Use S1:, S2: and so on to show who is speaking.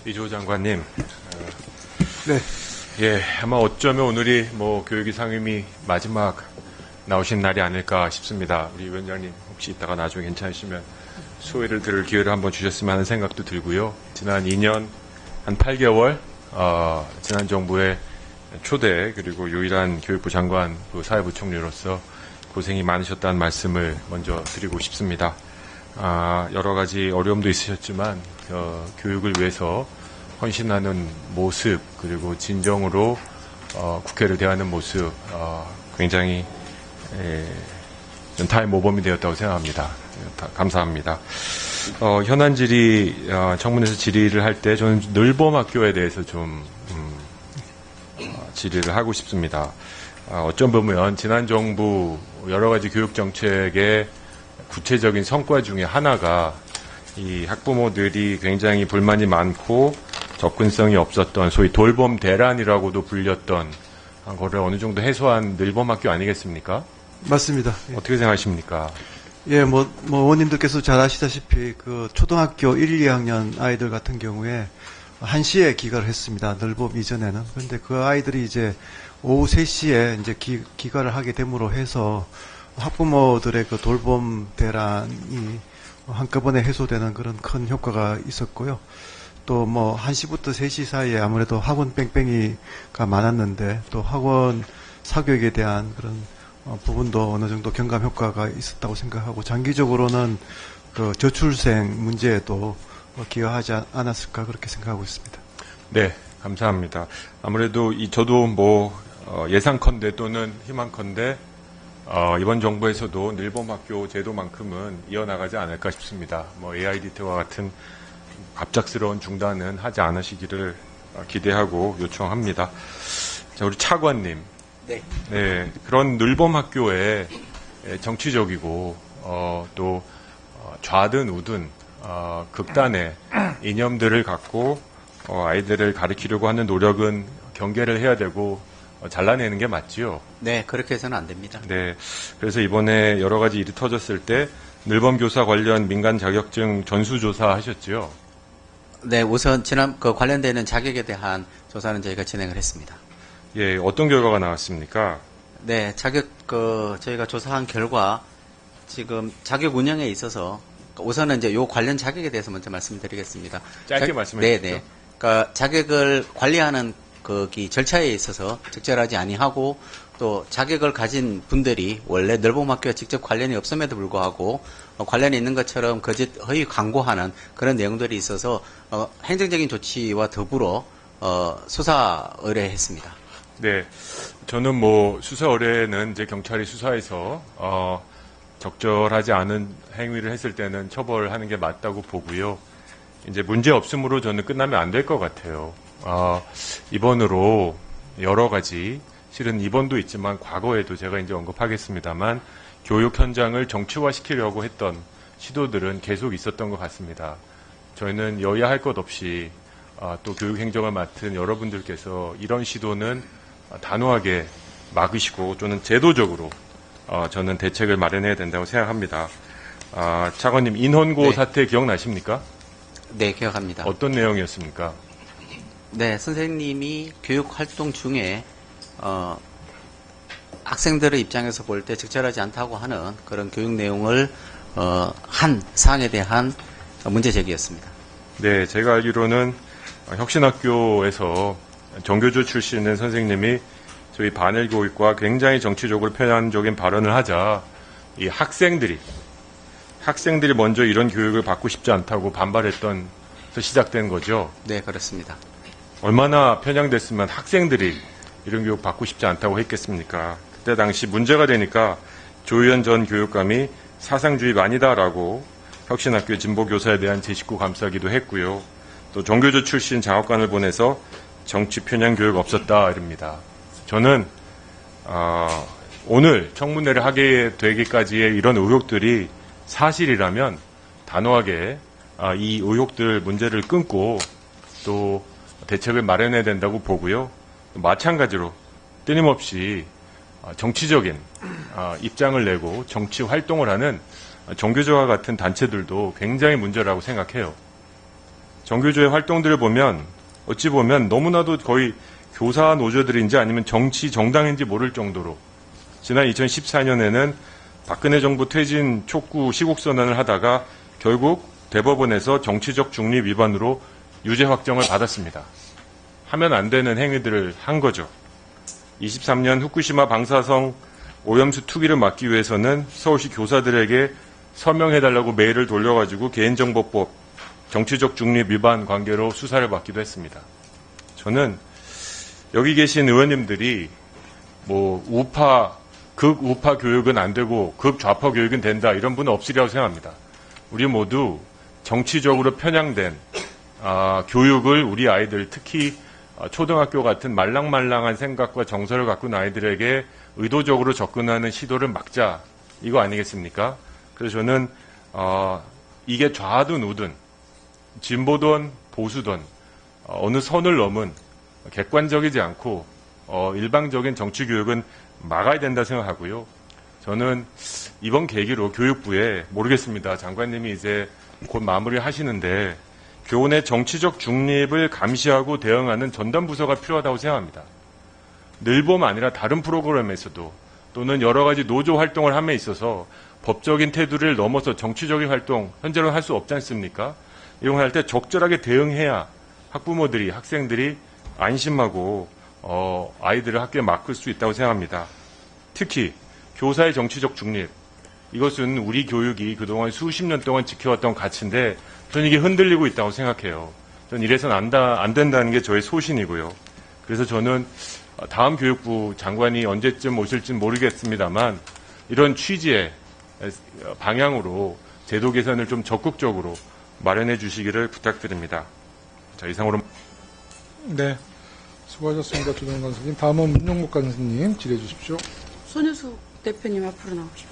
S1: 이조 장관님,
S2: 네.
S1: 예, 아마 어쩌면 오늘이 교육위 상임위 마지막 나오신 날이 아닐까 싶습니다. 우리 위원장님 혹시 이따가 나중에 괜찮으시면 소회를 들을 기회를 한번 주셨으면 하는 생각도 들고요. 지난 2년 한 8개월 지난 정부의 초대 그리고 유일한 교육부 장관 사회부총리로서 고생이 많으셨다는 말씀을 먼저 드리고 싶습니다. 여러 가지 어려움도 있으셨지만 교육을 위해서 헌신하는 모습 그리고 진정으로 국회를 대하는 모습 굉장히 타임 모범이 되었다고 생각합니다. 감사합니다. 현안 질의 청문회에서 질의를 할 때 저는 늘봄학교에 대해서 좀 질의를 하고 싶습니다. 어쩜 보면 지난 정부 여러 가지 교육 정책의 구체적인 성과 중에 하나가 이 학부모들이 굉장히 불만이 많고 접근성이 없었던 소위 돌봄 대란이라고도 불렸던 거를 어느 정도 해소한 늘봄학교 아니겠습니까?
S2: 맞습니다.
S1: 어떻게 생각하십니까?
S2: 예, 의원님들께서 잘 아시다시피 그 초등학교 1, 2학년 아이들 같은 경우에 1시에 귀가를 했습니다. 늘봄 이전에는. 그런데 그 아이들이 이제 오후 3시에 이제 귀가를 하게 됨으로 해서 학부모들의 그 돌봄 대란이 한꺼번에 해소되는 그런 큰 효과가 있었고요. 또 1시부터 3시 사이에 아무래도 학원 뺑뺑이가 많았는데 또 학원 사교육에 대한 그런 부분도 어느 정도 경감 효과가 있었다고 생각하고 장기적으로는 그 저출생 문제에도 기여하지 않았을까 그렇게 생각하고 있습니다.
S1: 네, 감사합니다. 아무래도 저도 예상컨대 또는 희망컨대 이번 정부에서도 늘봄학교 제도만큼은 이어나가지 않을까 싶습니다. AIDT와 같은 갑작스러운 중단은 하지 않으시기를 기대하고 요청합니다. 자, 우리 차관님. 네, 그런 늘봄학교에 정치적이고 또 좌든 우든 극단의 이념들을 갖고 아이들을 가르치려고 하는 노력은 경계를 해야 되고 잘라내는 게 맞지요?
S3: 네, 그렇게 해서는 안 됩니다.
S1: 네, 그래서 이번에 여러 가지 일이 터졌을 때 늘봄 교사 관련 민간 자격증 전수조사 하셨지요?
S3: 네, 우선 관련되는 자격에 대한 조사는 저희가 진행을 했습니다.
S1: 예, 어떤 결과가 나왔습니까?
S3: 네, 저희가 조사한 결과 지금 자격 운영에 있어서 우선은 이제 요 관련 자격에 대해서 먼저 말씀드리겠습니다.
S1: 짧게 말씀해 주시죠.
S3: 네. 그러니까 자격을 관리하는 절차에 있어서 적절하지 아니하고 또 자격을 가진 분들이 원래 늘봄학교와 직접 관련이 없음에도 불구하고 관련이 있는 것처럼 거짓 허위 광고하는 그런 내용들이 있어서 행정적인 조치와 더불어 수사 의뢰했습니다.
S1: 네, 저는 수사 의뢰는 이제 경찰이 수사해서 적절하지 않은 행위를 했을 때는 처벌하는 게 맞다고 보고요. 이제 문제 없음으로 저는 끝나면 안 될 것 같아요. 이번으로 여러 가지 실은 이번도 있지만 과거에도 제가 이제 언급하겠습니다만 교육 현장을 정치화시키려고 했던 시도들은 계속 있었던 것 같습니다. 저희는 여야 할 것 없이 또 교육 행정을 맡은 여러분들께서 이런 시도는 단호하게 막으시고 또는 제도적으로 저는 대책을 마련해야 된다고 생각합니다. 차관님 인헌고
S3: 네.
S1: 사태 기억나십니까?
S3: 네, 기억합니다.
S1: 어떤 내용이었습니까?
S3: 네, 선생님이 교육 활동 중에 학생들의 입장에서 볼 때 적절하지 않다고 하는 그런 교육 내용을 한 사항에 대한 문제 제기였습니다.
S1: 네, 제가 알기로는 혁신학교에서 정교조 출신의 선생님이 저희 반일 교육과 굉장히 정치적으로 편향적인 발언을 하자 이 학생들이 먼저 이런 교육을 받고 싶지 않다고 반발했던 시작된 거죠.
S3: 네, 그렇습니다.
S1: 얼마나 편향됐으면 학생들이 이런 교육 받고 싶지 않다고 했겠습니까? 그때 당시 문제가 되니까 조희연 전 교육감이 사상주의 아니다라고 혁신학교 진보교사에 대한 제19 감싸기도 했고요. 또 정교조 출신 장학관을 보내서 정치 편향 교육 없었다 이럽니다. 저는 오늘 청문회를 하게 되기까지의 이런 의혹들이 사실이라면 단호하게 이 의혹들 문제를 끊고 또 대책을 마련해야 된다고 보고요. 마찬가지로 끊임없이 정치적인 입장을 내고 정치 활동을 하는 정교조와 같은 단체들도 굉장히 문제라고 생각해요. 정교조의 활동들을 보면 어찌 보면 너무나도 거의 교사 노조들인지 아니면 정치 정당인지 모를 정도로 지난 2014년에는 박근혜 정부 퇴진 촉구 시국선언을 하다가 결국 대법원에서 정치적 중립 위반으로 유죄 확정을 받았습니다. 하면 안 되는 행위들을 한 거죠. 23년 후쿠시마 방사성 오염수 투기를 막기 위해서는 서울시 교사들에게 서명해달라고 메일을 돌려가지고 개인정보법 정치적 중립 위반 관계로 수사를 받기도 했습니다. 저는 여기 계신 의원님들이 뭐 극우파 교육은 안 되고 극좌파 교육은 된다 이런 분은 없으리라고 생각합니다. 우리 모두 정치적으로 편향된 교육을 우리 아이들 특히 초등학교 같은 말랑말랑한 생각과 정서를 갖고 있는 아이들에게 의도적으로 접근하는 시도를 막자 이거 아니겠습니까? 그래서 저는 이게 좌든 우든 진보든 보수든 어느 선을 넘은 객관적이지 않고 일방적인 정치 교육은 막아야 된다 생각하고요. 저는 이번 계기로 교육부에 모르겠습니다. 장관님이 이제 곧 마무리하시는데 교원의 정치적 중립을 감시하고 대응하는 전담부서가 필요하다고 생각합니다. 늘봄 아니라 다른 프로그램에서도 또는 여러 가지 노조 활동을 함에 있어서 법적인 테두리를 넘어서 정치적인 활동 현재로는 할 수 없지 않습니까? 이런 걸 할 때 적절하게 대응해야 학부모들이 학생들이 안심하고 아이들을 학교에 맡길 수 있다고 생각합니다. 특히 교사의 정치적 중립 이것은 우리 교육이 그동안 수십 년 동안 지켜왔던 가치인데 저는 이게 흔들리고 있다고 생각해요. 저는 이래서는 안 된다는 게 저의 소신이고요. 그래서 저는 다음 교육부 장관이 언제쯤 오실지는 모르겠습니다만 이런 취지의 방향으로 제도 개선을 좀 적극적으로 마련해 주시기를 부탁드립니다. 자, 이상으로.
S4: 네. 수고하셨습니다. 조정관 선생님. 다음은 문영목 간사님 질의해 주십시오.
S5: 손유숙 대표님 앞으로 나오십시오.